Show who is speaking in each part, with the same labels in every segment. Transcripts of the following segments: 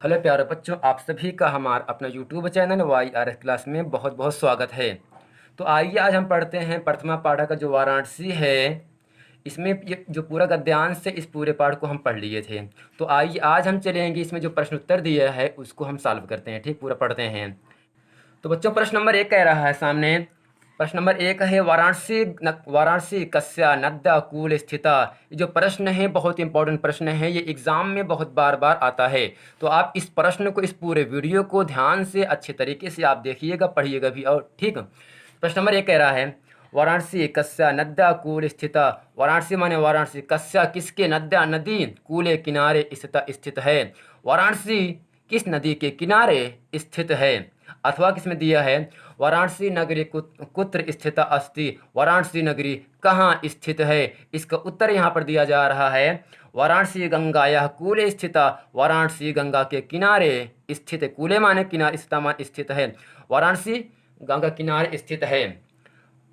Speaker 1: Hello प्यारे बच्चों, आप सभी का हमारा अपना यूट्यूब चैनल YRS क्लास में बहुत बहुत स्वागत है। तो आइए आज हम पढ़ते हैं प्रथमा पाठ का जो वाराणसी है। इसमें ये जो पूरा गद्यांश से इस पूरे पाठ को हम पढ़ लिए थे। तो आइए आज हम चलेंगे, इसमें जो प्रश्न उत्तर दिया है उसको हम सॉल्व करते हैं। ठीक, पूरा पढ़ते हैं। तो बच्चों प्रश्न नंबर 1 कह रहा है सामने। प्रश्न नंबर 1 है वाराणसी कस्या नद्या कूल स्थिता। ये जो प्रश्न है बहुत इंपॉर्टेंट प्रश्न है, ये एग्जाम में बहुत बार बार आता है। तो आप इस प्रश्न को, इस पूरे वीडियो को ध्यान से अच्छे तरीके से आप देखिएगा, पढ़िएगा भी। और ठीक, प्रश्न नंबर 1 कह रहा है वाराणसी कस्या नद्या कूल स्थिता। वाराणसी माने वाराणसी, कस्या किसके, नद्या नदी, कूले किनारे स्थिता स्थित है। वाराणसी किस नदी के किनारे स्थित है। अथवा किसमें दिया है वाराणसी नगरी कुत्र स्थित अस्ति। वाराणसी नगरी कहाँ स्थित है। इसका उत्तर यहाँ पर दिया जा रहा है वाराणसी गंगायाः कूले स्थिता। वाराणसी गंगा के किनारे स्थित है। कूले माने किनारे, स्थिता माने स्थित है। वाराणसी गंगा किनारे स्थित है।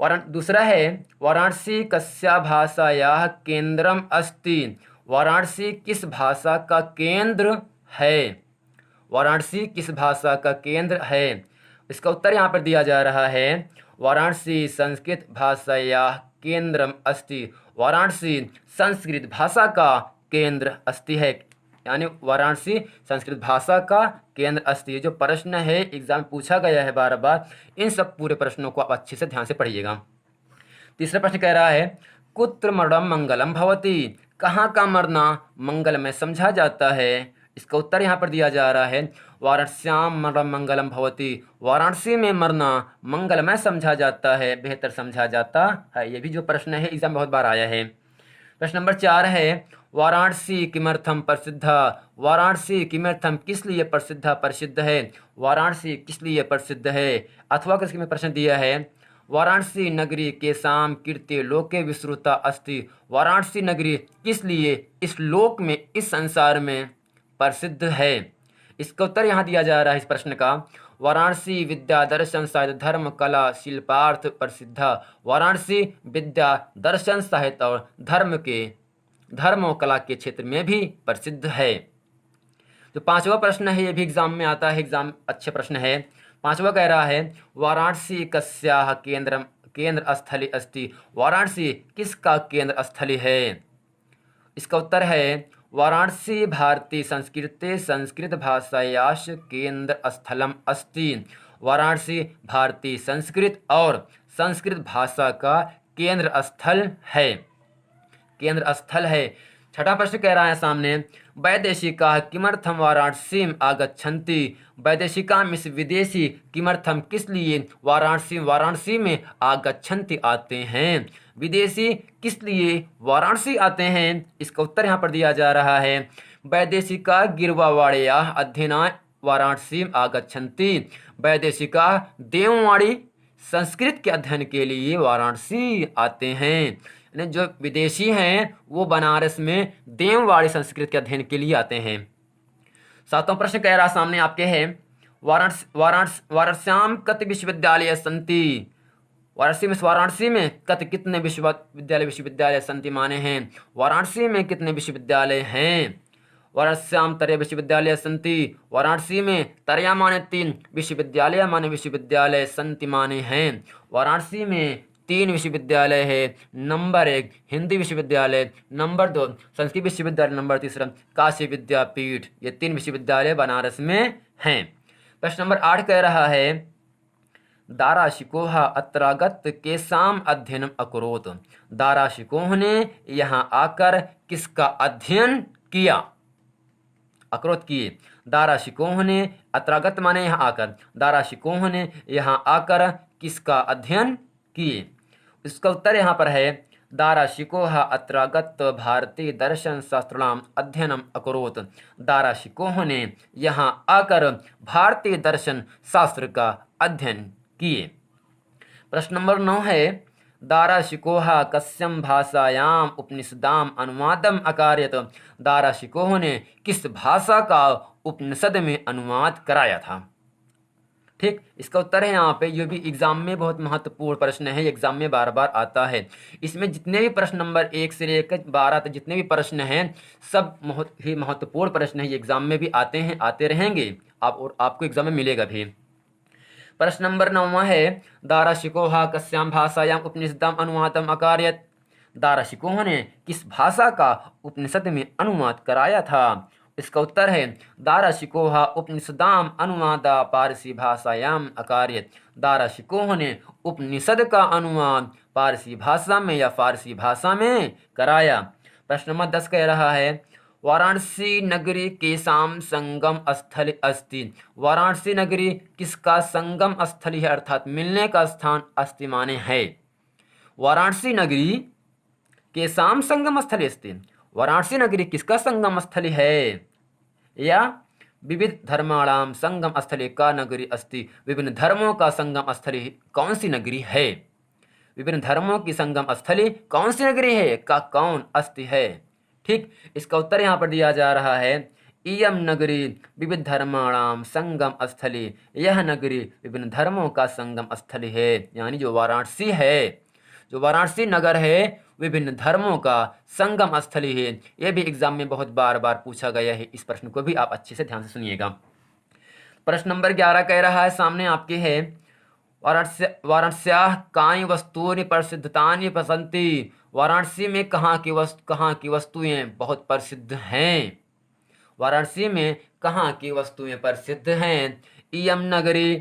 Speaker 1: दूसरा है वाराणसी कस्या भाषायाः केंद्रम अस्ति। वाराणसी किस भाषा का केंद्र है। वाराणसी किस भाषा का केंद्र है। इसका उत्तर यहाँ पर दिया जा रहा है वाराणसी संस्कृत भाषायाः केंद्रम अस्ति। वाराणसी संस्कृत भाषा का केंद्र अस्ति है, यानी वाराणसी संस्कृत भाषा का केंद्र अस्ति। जो प्रश्न है एग्जाम में पूछा गया है बार बार, इन सब पूरे प्रश्नों को आप अच्छे से ध्यान से पढ़िएगा। तीसरा प्रश्न कह रहा है कुत्र मरणम मंगलम भवति। कहाँ का मरना मंगल में समझा जाता है। इसका उत्तर यहाँ पर दिया जा रहा है वाराणस्याम मरणम मंगलम भवति। वाराणसी में मरना मंगल में समझा जाता है, बेहतर समझा जाता है। ये भी जो प्रश्न है एग्जाम में बहुत बार आया है। प्रश्न नंबर 4 है वाराणसी किमर्थम प्रसिद्ध। वाराणसी किमर्थम किस लिए प्रसिद्ध है। वाराणसी किस लिए प्रसिद्ध है। अथवा किसके में प्रश्न दिया है वाराणसी नगरी केसाम कीर्ति लोके विश्रुता अस्ति। वाराणसी नगरी किस लिए इस लोक में, इस संसार में प्रसिद्ध है। इसका उत्तर यहाँ दिया जा रहा है इस प्रश्न का वाराणसी विद्या दर्शन साहित्य धर्म कला शिल्पार्थ प्रसिद्ध। वाराणसी विद्या दर्शन साहित्य और धर्म और कला के क्षेत्र में भी प्रसिद्ध है। जो पांचवा प्रश्न है ये भी एग्जाम में आता है, एग्जाम अच्छे प्रश्न है। पांचवा कह रहा है वाराणसी कस्याः केंद्र स्थली अस्ति। वाराणसी किसका केंद्र स्थली है। इसका उत्तर है वाराणसी भारतीय संस्कृते संस्कृत भाषायाश केंद्र स्थलम अस्ति। वाराणसी भारतीय संस्कृत और संस्कृत भाषा का केंद्र स्थल है, केंद्र स्थल है। छठा प्रश्न कह रहा है सामने वैदेशिका किमर्थम वाराणसीम आगच्छन्ति। वैदेशिका मिस विदेशी किमर्थम किस लिए वाराणसी में आगच्छन्ति आते हैं। विदेशी किस लिए वाराणसी आते हैं। इसका उत्तर यहाँ पर दिया जा रहा है वैदेशिका गिरवावाड़या अध्ययनाय वाराणसी आगच्छन्ति। वैदेशिका देववाड़ी संस्कृत के अध्ययन के लिए वाराणसी आते हैं। जो विदेशी हैं वो बनारस में देववाड़ी संस्कृत के अध्ययन के लिए आते हैं। सातवां प्रश्न कह रहा सामने आपके है वाराणस्याम कत विश्वविद्यालय संति। वाराणसी में कत कितने विश्वविद्यालय संति माने हैं। वाराणसी में कितने विश्वविद्यालय हैं। वाराणस्याम तरय विश्वविद्यालय संति। वाराणसी में तरया माने 3, विश्वविद्यालय संति माने हैं। वाराणसी में 3 विश्वविद्यालय है। नंबर 1 हिंदी विश्वविद्यालय, नंबर 2 संस्कृत विश्वविद्यालय, नंबर 3 काशी विद्यापीठ। ये 3 विश्वविद्यालय बनारस में हैं। प्रश्न नंबर 8 कह रहा है दाराशिकोह अत्रागत केसाम अध्ययनम अकुरोत। दाराशिकोह ने यहाँ आकर किसका अध्ययन किया, अक्रोध किए। दाराशिकोह ने अत्रागत माने यहाँ आकर, दाराशिकोह ने यहाँ आकर किसका अध्ययन किए। इसका उत्तर यहाँ पर है दाराशिकोह अत्रागत भारतीय दर्शन शास्त्राणाम अध्ययनम अकरोत। दाराशिकोह ने यहाँ आकर भारतीय दर्शन शास्त्र का अध्ययन किए। प्रश्न नंबर 9 है दाराशिकोह कस्यम भाषायाम उपनिषदाम अनुवादम अकार्यत। दाराशिकोह ने किस भाषा का उपनिषद में अनुवाद कराया था। ठीक, इसका उत्तर है यहाँ पे। ये भी एग्जाम में बहुत महत्वपूर्ण प्रश्न है, एग्जाम में बार बार आता है। इसमें जितने भी प्रश्न नंबर 1 से लेकर 12 तक जितने भी प्रश्न हैं, सब बहुत ही महत्वपूर्ण प्रश्न है। ये एग्जाम में भी आते हैं, आते रहेंगे आप, और आपको एग्जाम में मिलेगा भी। प्रश्न नंबर 9 है, दाराशिकोह कस्याम भाषायाम उपनिषदाम अनुवादम अकारयत। दाराशिकोह ने किस भाषा का उपनिषद में अनुवाद कराया था? इसका उत्तर है दाराशिकोह उपनिषदाम अनुवादा पारसी भाषायाम अकारयत। दाराशिकोह ने उपनिषद का अनुवाद पारसी भाषा में या फारसी भाषा में कराया। प्रश्न नंबर 10 कह रहा है, वाराणसी नगरी केसाम संगम स्थल अस्ति। वाराणसी नगरी किसका संगम स्थल है, अर्थात मिलने का स्थान अस्ति माने है। वाराणसी नगरी केसाम संगम स्थल अस्ति। वाराणसी नगरी किसका संगम स्थल है? या विविध धर्माणाम संगम स्थल का नगरी अस्ति। विभिन्न धर्मों का संगम स्थल कौन सी नगरी है? विभिन्न धर्मों की संगम स्थली कौन सी नगरी है का कौन अस्ति है? ठीक, इसका उत्तर यहाँ पर दिया जा रहा है, इयम नगरी विविध धर्माणाम संगम स्थली। यह नगरी विभिन्न धर्मों का संगम स्थली है, यानी जो वाराणसी है, जो वाराणसी नगर है, विभिन्न धर्मों का संगम स्थली है। यह भी एग्जाम में बहुत बार बार पूछा गया है। इस प्रश्न को भी आप अच्छे से ध्यान से सुनिएगा। प्रश्न नंबर 11 कह रहा है, सामने आपके है, वाराणस्याः कानि वस्तूनि प्रसिद्धतानि पसंती। वाराणसी में कहाँ की वस्तुएं बहुत प्रसिद्ध हैं? वाराणसी में कहाँ की वस्तुएं प्रसिद्ध हैं? इयम नगरी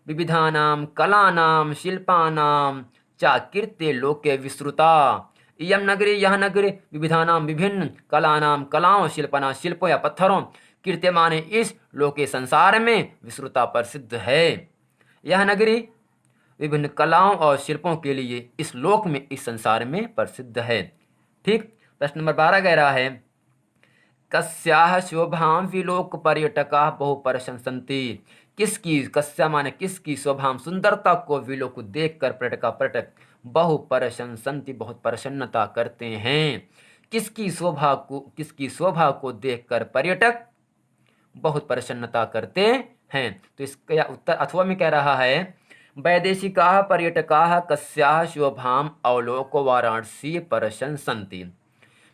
Speaker 1: विविधानां कलानां शिल्पानां चा कीर्ते लोके विस्तृता। इयम नगरी, यह नगरी, विविधानां विभिन्न कलानां कलाओं, शिल्पानां शिल्पों या पत्थरों, कीर्ते माने इस लोके संसार में, विस्तृता प्रसिद्ध है। यह नगरी विभिन्न कलाओं और शिल्पों के लिए इस लोक में, इस संसार में प्रसिद्ध है। ठीक, प्रश्न नंबर 12 कह रहा है, कस्याः शोभां विलोक पर्यटकाः बहु प्रशंसन्ति। किसकी, कस्या माने किसकी, शोभां सुंदरता को, विलोक देख कर पर्यटक बहु प्रशंसन्ति बहुत प्रसन्नता करते हैं। किसकी शोभा को देखकर पर्यटक बहुत प्रसन्नता करते हैं? तो इसका उत्तर अथवा में कह रहा है, वैदेशिकाः पर्यटकाः कस्याः शोभां अवलोक्य वाराणसी प्रशंसन्ति।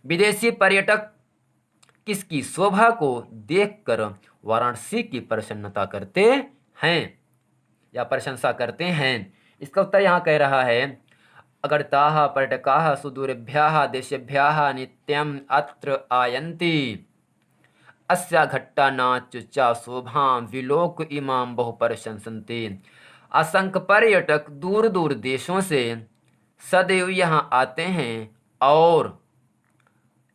Speaker 1: विदेशी पर्यटक किसकी शोभा को देखकर वाराणसी की प्रसन्नता करते हैं या प्रशंसा करते हैं? इसका उत्तर यहाँ कह रहा है, अगणिताः पर्यटकाः सुदूरेभ्यः देशेभ्यः नित्यम् अत्र आयन्ति। अस्या घट्टानाच च शोभां विलोक इमां बहु प्रशंसन्ति। असंख्य पर्यटक दूर दूर देशों से सदैव यहाँ आते हैं, और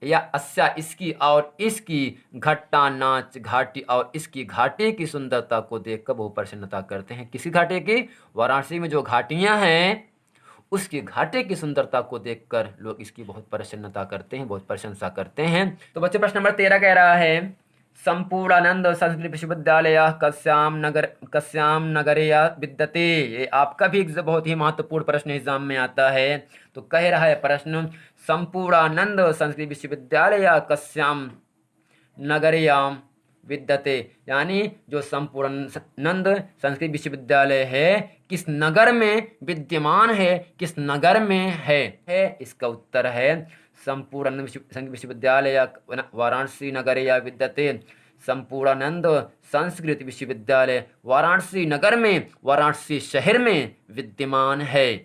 Speaker 1: या अस्या इसकी, और इसकी घट्टा नाच घाटी, और इसकी घाटी की सुंदरता को देखकर बहु प्रसन्नता करते हैं। किसी घाटी की? वाराणसी में जो घाटियां हैं उसकी घाटी की सुंदरता को देखकर लोग इसकी बहुत प्रसन्नता करते हैं, बहुत प्रशंसा करते हैं। तो बच्चे प्रश्न नंबर 13 कह रहा है, संपूर्णानंद संस्कृत विश्वविद्यालय कस्याम नगरे विद्यते। ये आपका भी बहुत ही महत्वपूर्ण प्रश्न एग्जाम में आता है। तो कह रहा है प्रश्न, संपूर्णानंद संस्कृत विश्वविद्यालय कस्याम नगरयाम विद्यते, यानी जो संपूर्णानंद संस्कृत विश्वविद्यालय है किस नगर में विद्यमान है, किस नगर में है? इसका उत्तर है संपूर्णानंद संस्कृत विश्वविद्यालय वाराणसी नगर या विद्यते। संपूर्णानंद संस्कृत विश्वविद्यालय वाराणसी नगर में, वाराणसी शहर में विद्यमान है।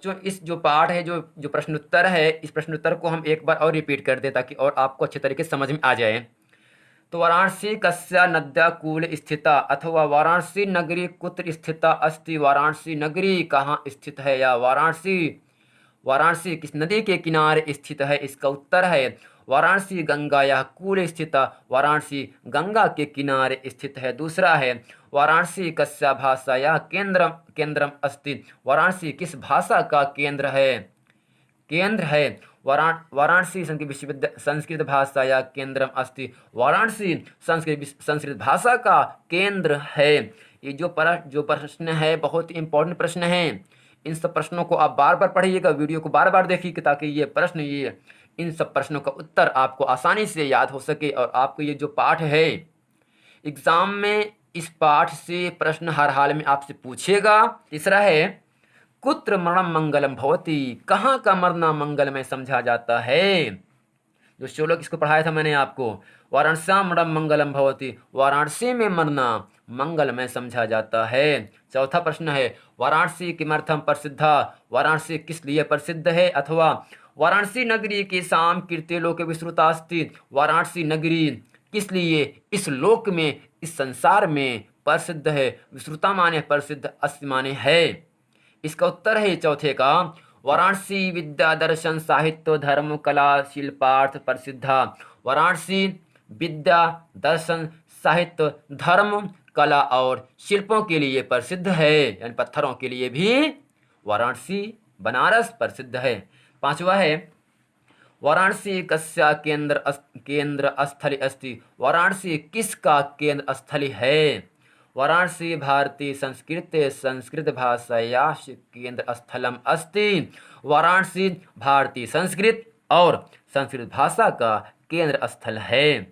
Speaker 1: जो इस जो पाठ है, जो प्रश्न उत्तर है, इस प्रश्न उत्तर को हम एक बार और रिपीट कर दें ताकि और आपको अच्छे तरीके से समझ में आ जाए। तो वाराणसी कस्या नद्या कूल स्थिता, अथवा वाराणसी नगरी कुत्र स्थिता अस्ति। वाराणसी नगरी कहाँ स्थित है, या वाराणसी किस नदी के किनारे स्थित है? इसका उत्तर है वाराणसी गंगा या कूल स्थिता, वाराणसी गंगा के किनारे स्थित है। दूसरा है वाराणसी कस्या भाषा या केंद्रम अस्ति। वाराणसी किस भाषा का केंद्र है? वाराणसी संस्कृत भाषा या केंद्रम अस्ति। वाराणसी संस्कृत भाषा का केंद्र है। ये जो प्रश्न है बहुत ही इंपॉर्टेंट प्रश्न है। इन सब प्रश्नों को आप बार बार पढ़िएगा, वीडियो को बार बार देखिएगा ताकि इन सब प्रश्नों का उत्तर आपको आसानी से याद हो सके और आपको ये जो पाठ है एग्जाम में इस पाठ से प्रश्न हर हाल में आपसे पूछेगा। तीसरा है कुत्र मरणम मंगलम भवति, कहाँ का मरना मंगलमय समझा जाता है। जो श्लोक इसको पढ़ाया था मैंने आपको, वाराणस्याम मरणम मंगलम भवति, वाराणसी में मरना मंगलमय समझा जाता है। चौथा प्रश्न है वाराणसी किमर्थम प्रसिद्धा, वाराणसी किस लिए प्रसिद्ध है, अथवा वाराणसी नगरी के साम कीर्ति लोक विश्रुतास्ति, वाराणसी नगरी किस लिए इस लोक में, इस संसार में प्रसिद्ध है। विश्रुता माने प्रसिद्ध, अस्ति माने है। इसका उत्तर है चौथे का, वाराणसी विद्या दर्शन साहित्य धर्म कला शिल्पार्थ प्रसिद्धा, वाराणसी विद्या दर्शन साहित्य धर्म कला और शिल्पों के लिए प्रसिद्ध है, यानी पत्थरों के लिए भी वाराणसी बनारस प्रसिद्ध है। पांचवा है वाराणसी कस्या केंद्र स्थली अस्ति, वाराणसी किसका केंद्र स्थली है। वाराणसी भारतीय संस्कृति संस्कृत भाषाया केंद्र स्थलम अस्ति, वाराणसी भारतीय संस्कृत और संस्कृत भाषा का केंद्र स्थल है।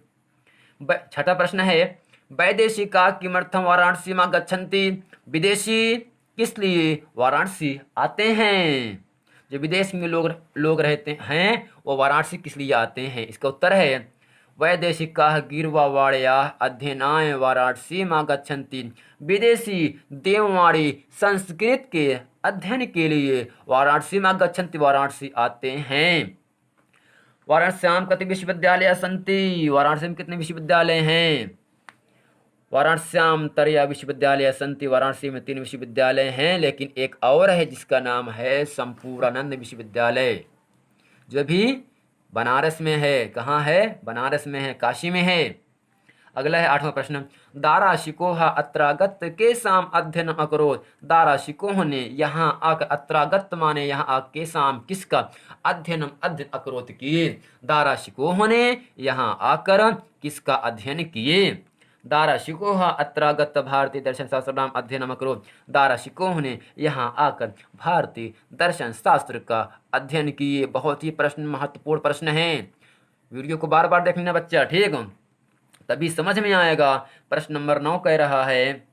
Speaker 1: छठा प्रश्न है वैदेशिका किमर्थम वाराणसी में गच्छन्ति, विदेशी किस लिए वाराणसी आते हैं। जो विदेश में लोग रहते हैं वो वाराणसी किस लिए आते हैं। इसका उत्तर है वैदेशिकाः गीर्वाणायाः अध्ययनाय वाराणसी में गच्छन्ति, विदेशी देववाणी संस्कृत के अध्ययन के लिए वाराणसी में गच्छन्ति, वाराणसी आते हैं। वाराणस्याम कति विश्वविद्यालय सन्ति, वाराणसी में कितने विश्वविद्यालय हैं। वाराणस्याम तरया विश्वविद्यालय सन्ति, वाराणसी में 3 विश्वविद्यालय हैं, लेकिन एक और है जिसका नाम है संपूर्णानंद विश्वविद्यालय, जो भी बनारस में है। कहाँ है, बनारस में है, काशी में है। अगला है 8वां प्रश्न, दाराशिकोह अत्रागत केसाम अध्ययन अकरोत, दाराशिकोह ने यहाँ आकर, अत्रागत माने यहाँ आकर, केसाम किसका, अध्ययन अकरोत किए, दाराशिकोह ने यहाँ आकर किसका अध्ययन किए। दाराशिकोह अत्रागत भारतीय दर्शन शास्त्र अध्ययन अकरोत, दाराशिकोह ने यहाँ आकर भारतीय दर्शन शास्त्र का अध्ययन किए। बहुत ही प्रश्न महत्वपूर्ण प्रश्न है, वीडियो को बार बार देख लेना बच्चा, ठीक, तभी समझ में आएगा। प्रश्न नंबर 9 कह रहा है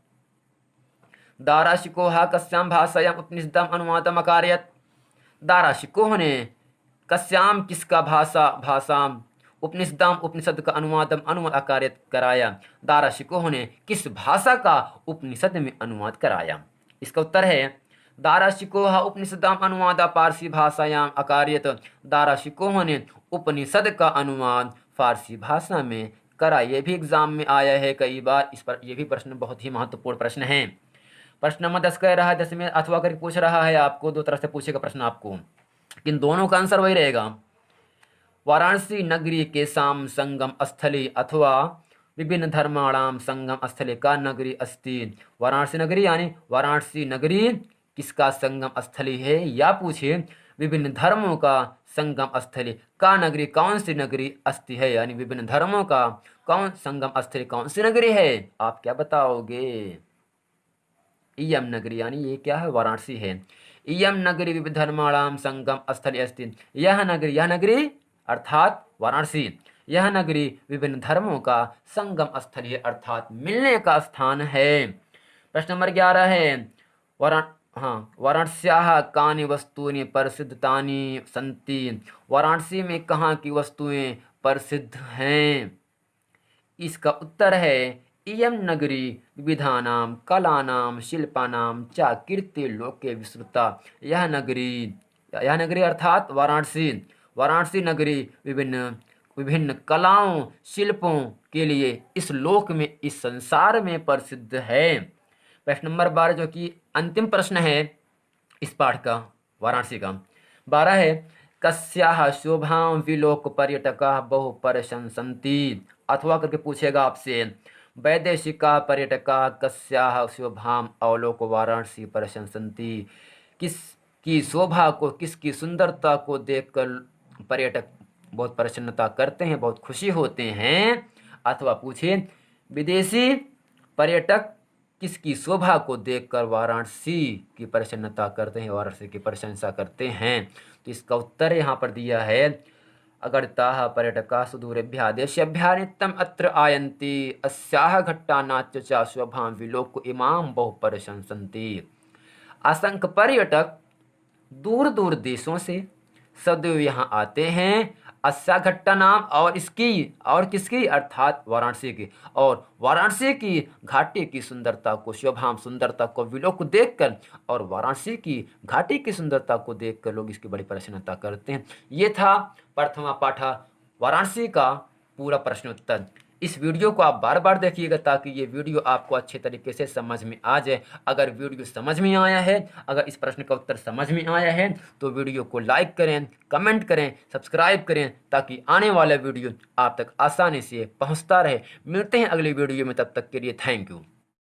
Speaker 1: दाराशिकोह कस्याम भाषायाम उपनिषदम अनुवादम अकारयत, दाराशिकोह ने कस्याम किसका भाषाम उपनिषदम उपनिषद का अनुवाद अकारयत कराया, दाराशिकोह ने किस भाषा का उपनिषद में अनुवाद कराया। इसका उत्तर है दाराशिकोह उपनिषदम अनुवाद पारसी भाषायाम अकारयत, दाराशिकोह ने उपनिषद का अनुवाद फारसी भाषा में करा। ये भी एग्जाम में आया है कई बार, इस पर ये भी प्रश्न बहुत ही महत्वपूर्ण प्रश्न है। प्रश्न नंबर 10 कह रहा है 10 में अथवा करके पूछ रहा है आपको, 2 तरह से पूछेगा प्रश्न आपको, लेकिन दोनों का आंसर वही रहेगा। वाराणसी नगरी के साम संगम स्थली अथवा विभिन्न धर्माणाम संगम स्थली का नगरी अस्ति, वाराणसी नगरी यानी वाराणसी नगरी किसका संगम स्थली है, या पूछे विभिन्न धर्मों का संगम स्थली का नगरी कौन सी नगरी अस्ति है, यानी विभिन्न धर्मों का कौन संगम स्थली कौन सी नगरी है। आप क्या बताओगे। इयम नगरी यानी ये क्या है, वाराणसी है। इयम नगरी विविध धर्माणाम संगम स्थली अस्ति, यह नगरी अर्थात वाराणसी, यह नगरी विभिन्न धर्मों का संगम स्थली है, अर्थात मिलने का स्थान है। प्रश्न नंबर 11 है वाराणस्याः कानि वस्तूनि प्रसिद्धानि सन्ति, वाराणसी में कहाँ की वस्तुएं प्रसिद्ध हैं। इसका उत्तर है इयम नगरी विविधानां कलानां शिल्पानां च कीर्ति लोके विस्तृता, यह नगरी अर्थात वाराणसी नगरी विभिन्न कलाओं शिल्पों के लिए इस लोक में, इस संसार में प्रसिद्ध है। प्रश्न नंबर 12 जो कि अंतिम प्रश्न है इस पाठ का, वाराणसी का, 12 है कस्याः शोभां विलोक पर्यटकाः बहु प्रशंसन्ति, अथवा करके पूछेगा आपसे वैदेशिका पर्यटकाः कस्याः शोभां अवलोक वाराणसी प्रशंसन्ति, किसकी शोभा को, किसकी सुंदरता को देखकर पर्यटक बहुत प्रसन्नता करते हैं, बहुत खुशी होते हैं। अथवा पूछे विदेशी पर्यटक किसकी शोभा को देखकर वाराणसी की प्रसन्नता करते हैं, वाराणसी की प्रशंसा करते हैं। तो इसका उत्तर यहाँ पर दिया है अगणिताः पर्यटकाः सुदूरेभ्यः देशेभ्यः नित्यम् अत्र आयन्ति। अस्याः घट्टानाच्च च शोभां विलोक्य इमां बहु प्रशंसन्ति। असंख्य पर्यटक दूर दूर देशों से सदैव यहाँ आते हैं अस्या घट्टा नाम और इसकी और किसकी अर्थात वाराणसी की, और वाराणसी की घाटी की सुंदरता को शोभाम सुंदरता को विलोक देखकर और वाराणसी की घाटी की सुंदरता को देखकर लोग इसकी बड़ी प्रसन्नता करते हैं। ये था प्रथमा पाठा वाराणसी का पूरा प्रश्नोत्तर। इस वीडियो को आप बार बार देखिएगा ताकि ये वीडियो आपको अच्छे तरीके से समझ में आ जाए। अगर वीडियो समझ में आया है, अगर इस प्रश्न का उत्तर समझ में आया है तो वीडियो को लाइक करें, कमेंट करें, सब्सक्राइब करें ताकि आने वाला वीडियो आप तक आसानी से पहुंचता रहे। मिलते हैं अगली वीडियो में, तब तक के लिए थैंक यू।